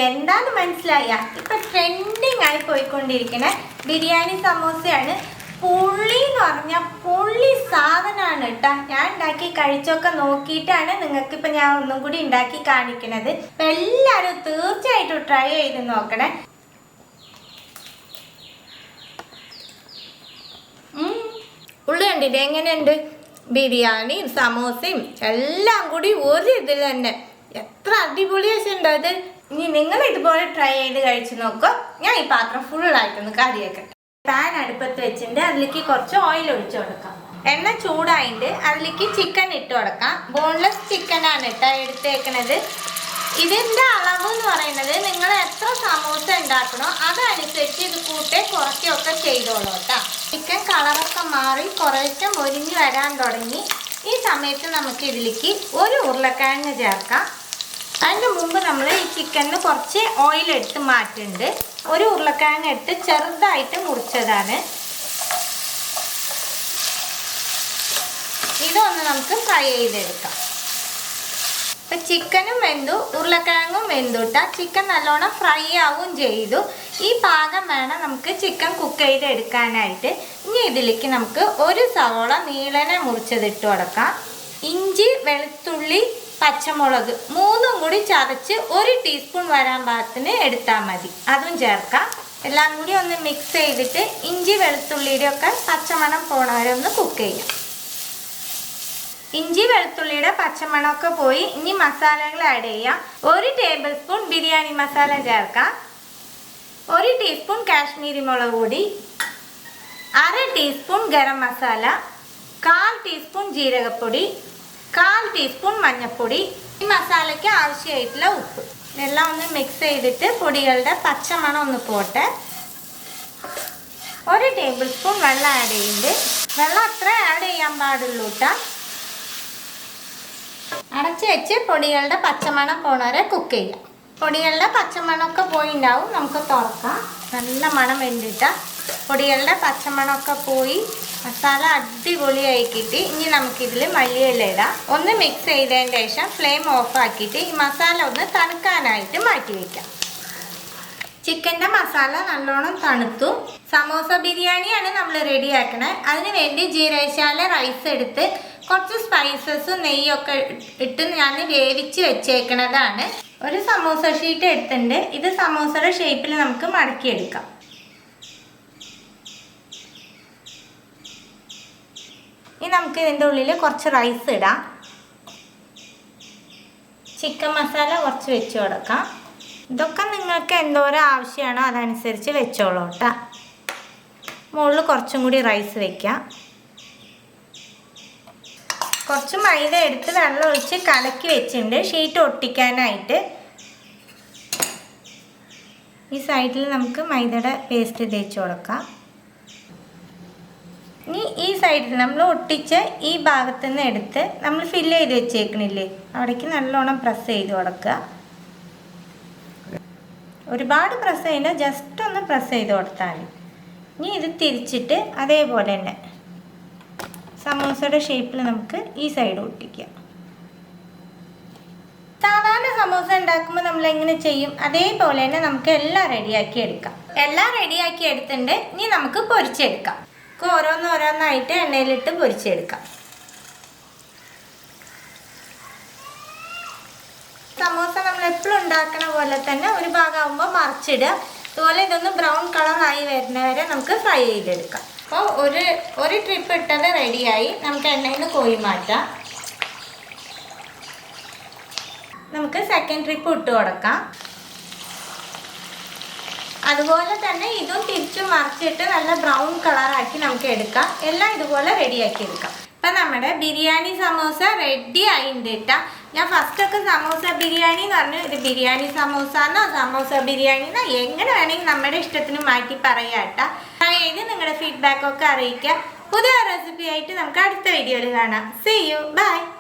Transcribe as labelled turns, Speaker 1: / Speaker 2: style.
Speaker 1: എന്താന്ന് മനസ്സിലായ? ഇപ്പൊ ട്രെൻഡിങ് ആയി പോയിക്കൊണ്ടിരിക്കുന്ന ബിരിയാണി സമോസയാണ്. പുള്ളി എന്ന് പറഞ്ഞാൽ പുള്ളി സാധനമാണ് കേട്ടോ. ഞാൻ ഉണ്ടാക്കി കഴിച്ചൊക്കെ നോക്കിയിട്ടാണ് നിങ്ങൾക്ക് ഇപ്പൊ ഞാൻ ഒന്നും കൂടി ഉണ്ടാക്കി കാണിക്കുന്നത്. അപ്പൊ എല്ലാവരും തീർച്ചയായിട്ടും ട്രൈ ചെയ്ത് നോക്കണേ. ഉള്ളി കണ്ടില്ലേ എങ്ങനെയുണ്ട്? ബിരിയാണിയും സമോസയും എല്ലാം കൂടി ഒരു ഇതിൽ തന്നെ. എത്ര അടിപൊളിയായിട്ടുണ്ടോ ഇത്. ഇനി നിങ്ങൾ ഇതുപോലെ ട്രൈ ചെയ്ത് കഴിച്ചു നോക്കുക. ഞാൻ ഈ പാത്രം ഫുള്ളായിട്ടൊന്ന് കറിയേക്കട്ടെ. പാൻ അടുപ്പത്ത് വെച്ചിട്ട് അതിലേക്ക് കുറച്ച് ഓയിൽ ഒഴിച്ചു കൊടുക്കാം. എണ്ണ ചൂടായിട്ട് അതിലേക്ക് ചിക്കൻ ഇട്ട് കൊടുക്കാം. ബോൺലെസ് ചിക്കനാണ് കേട്ടോ എടുത്തേക്കണത്. ഇതിൻ്റെ അളവ് എന്ന് പറയുന്നത് നിങ്ങൾ എത്ര സമോസ ഉണ്ടാക്കണോ അതനുസരിച്ച് ഇത് കൂട്ടെ കുറയ്ക്കുകയൊക്കെ ചെയ്തോളൂ കേട്ടോ. ചിക്കൻ കളറൊക്കെ മാറി കുറേശ്ശെ മൊരിഞ്ഞ് വരാൻ തുടങ്ങി. ഈ സമയത്ത് നമുക്ക് ഇതിലേക്ക് ഒരു ഉരുളക്കിഴങ്ങ് ചേർക്കാം. അതിൻ്റെ മുമ്പ് നമ്മൾ ഈ ചിക്കനിന് കുറച്ച് ഓയിൽ എടുത്ത് മാറ്റുന്നുണ്ട്. ഒരു ഉരുളക്കിഴങ്ങ് എടുത്ത് ചെറുതായിട്ട് മുറിച്ചതാണ്. ഇതൊന്ന് നമുക്ക് ഫ്രൈ ചെയ്തെടുക്കാം. ഇപ്പം ചിക്കനും വെന്തു ഉരുളക്കിഴങ്ങും വെന്തുട്ടാ. ചിക്കൻ നല്ലോണം ഫ്രൈ ആവും ചെയ്തു. ഈ പാകം വേണം നമുക്ക് ചിക്കൻ കുക്ക് ചെയ്തെടുക്കാനായിട്ട്. ഇനി ഇതിലേക്ക് നമുക്ക് ഒരു സവോള നീളനെ മുറിച്ചതിട്ട് കൊടുക്കാം. ഇഞ്ചി, വെളുത്തുള്ളി, പച്ചമുളക് മൂന്നും കൂടി ചതച്ച് 1 ടീസ്പൂൺ വരാൻ പാകത്തിന് എടുത്താൽ മതി. അതും ചേർക്കാം. എല്ലാം കൂടി ഒന്ന് മിക്സ് ചെയ്തിട്ട് ഇഞ്ചി വെളുത്തുള്ളിയുടെ ഒക്കെ പച്ചമണം പോണ വരെ ഒന്ന് കുക്ക് ചെയ്യാം. ഇഞ്ചി വെളുത്തുള്ളിയുടെ പച്ചമണമൊക്കെ പോയി. ഇനി മസാലകൾ ആഡ് ചെയ്യാം. 1 ടേബിൾ സ്പൂൺ ബിരിയാണി മസാല ചേർക്കാം. 1 ടീസ്പൂൺ കാശ്മീരി മുളക് പൊടി, 1/2 ടീസ്പൂൺ ഗരം മസാല, 1/4 ടീസ്പൂൺ ജീരകപ്പൊടി, 1/4 ടീസ്പൂൺ മഞ്ഞൾപ്പൊടി. ഈ മസാലയ്ക്ക് ആവശ്യമായിട്ടുള്ള ഉപ്പ്. ഇതെല്ലാം ഒന്ന് മിക്സ് ചെയ്തിട്ട് പൊടികളുടെ പച്ചമണം ഒന്ന് പോട്ടെ. 1 ടേബിൾ സ്പൂൺ വെള്ളം ആഡ് ചെയ്യുന്നുണ്ട്. വെള്ളം അത്ര ആഡ് ചെയ്യാൻ പാടുള്ളൂ കേട്ടോ. അടച്ച് വെച്ച് പൊടികളുടെ പച്ചമണം പോണവരെ കുക്ക് ചെയ്യാം. പൊടികളുടെ പച്ചമണമൊക്കെ പോയിണ്ടാവും. നമുക്ക് തുറക്കാം. നല്ല മണം വേണ്ടിയിട്ടാ. പൊടികളുടെ പച്ചമണമൊക്കെ പോയി മസാല അടിപൊളിയായി കിട്ടി. ഇനി നമുക്കിതിൽ മല്ലിയില ഇടാം. ഒന്ന് മിക്സ് ചെയ്തതിന് ശേഷം ഫ്ലെയിം ഓഫ് ആക്കിയിട്ട് ഈ മസാല ഒന്ന് തണുക്കാനായിട്ട് മാറ്റി വയ്ക്കാം. ചിക്കൻ്റെ മസാല നല്ലോണം തണുത്തു. സമോസ ബിരിയാണിയാണ് നമ്മൾ റെഡിയാക്കണേ. അതിന് വേണ്ടി ജീരകശാല റൈസ് എടുത്ത് കുറച്ച് സ്പൈസസും നെയ്യൊക്കെ ഇട്ട് ഞാൻ വേവിച്ച് വെച്ചേക്കണതാണ്. ഒരു സമോസ ഷീറ്റ് എടുത്തിട്ടുണ്ട്. ഇത് സമോസയുടെ ഷേപ്പിൽ നമുക്ക് മടക്കിയെടുക്കാം. ഇനി നമുക്ക് ഇതിൻ്റെ ഉള്ളിൽ കുറച്ച് റൈസ് ഇടാം. ചിക്കൻ മസാല കുറച്ച് വെച്ച് കൊടുക്കാം. ഇതൊക്കെ നിങ്ങൾക്ക് എന്തോരം ആവശ്യമാണോ അതനുസരിച്ച് വെച്ചോളൂ കേട്ടോ. മുകളിൽ കുറച്ചും കൂടി റൈസ് വയ്ക്കാം. കുറച്ച് മൈദ എടുത്ത് വെള്ളം ഒഴിച്ച് കലക്കി വെച്ചിട്ടുണ്ട് ഷീറ്റ് ഒട്ടിക്കാനായിട്ട്. ഈ സൈഡിൽ നമുക്ക് മൈദയുടെ പേസ്റ്റ് തേച്ച് കൊടുക്കാം. ഇനി ഈ സൈഡിൽ നമ്മൾ ഒട്ടിച്ച് ഈ ഭാഗത്തു നിന്ന് എടുത്ത് നമ്മൾ ഫില്ല് ചെയ്ത് വെച്ചേക്കണില്ലേ അവിടേക്ക് നല്ലോണം പ്രസ് ചെയ്ത് കൊടുക്കുക. ഒരുപാട് പ്രസ് ചെയ്യണ്ട, ജസ്റ്റ് ഒന്ന് പ്രസ് ചെയ്ത് കൊടുത്താൽ മതി. ഇനി ഇത് തിരിച്ചിട്ട് അതേപോലെ തന്നെ സമോസയുടെ ഷേപ്പിൽ നമുക്ക് ഈ സൈഡ് ഒട്ടിക്കാം. സാധാരണ സമോസ ഉണ്ടാക്കുമ്പോൾ നമ്മൾ എങ്ങനെ ചെയ്യും അതേപോലെ തന്നെ നമുക്ക് എല്ലാം റെഡിയാക്കി എടുക്കാം. എല്ലാം റെഡിയാക്കി എടുത്തിട്ടുണ്ട്. ഇനി നമുക്ക് പൊരിച്ചെടുക്കാം. ഓരോന്നോരോന്നായിട്ട് എണ്ണയിലിട്ട് പൊരിച്ചെടുക്കാം. സമോസ നമ്മൾ എപ്പോഴും ഉണ്ടാക്കണ പോലെ തന്നെ ഒരു ഭാഗമാകുമ്പോൾ മറിച്ചിടുക. അതുപോലെ ഇതൊന്ന് ബ്രൗൺ കളറായി വരുന്നവരെ നമുക്ക് ഫ്രൈ ചെയ്തെടുക്കാം. അപ്പോൾ ഒരു ട്രിപ്പ് ഇട്ടത് റെഡിയായി. നമുക്ക് എണ്ണയിൽ നിന്ന് കോരി മാറ്റാം. നമുക്ക് സെക്കൻഡ് ട്രിപ്പ് ഇട്ട് കൊടുക്കാം. അതുപോലെ തന്നെ ഇതും തിരിച്ചു മറിച്ചിട്ട് നല്ല ബ്രൗൺ കളറാക്കി നമുക്ക് എടുക്കാം. എല്ലാം ഇതുപോലെ റെഡിയാക്കി എടുക്കാം. ഇപ്പം നമ്മുടെ ബിരിയാണി സമോസ റെഡി ആയിട്ടുണ്ട് കേട്ടോ. ഞാൻ ഫസ്റ്റൊക്കെ സമോസ ബിരിയാണി എന്ന് പറഞ്ഞു. ഇത് ബിരിയാണി സമോസ എന്നോ സമോസ ബിരിയാണി എന്നോ എങ്ങനെ വേണമെങ്കിൽ നമ്മുടെ ഇഷ്ടത്തിന് മാറ്റി പറയാം കേട്ടോ. ട്രൈ ചെയ്ത് നിങ്ങളുടെ ഫീഡ്ബാക്കൊക്കെ അറിയിക്കുക. പുതിയ റെസിപ്പി ആയിട്ട് നമുക്ക് അടുത്ത വീഡിയോയിൽ കാണാം. See you. Bye.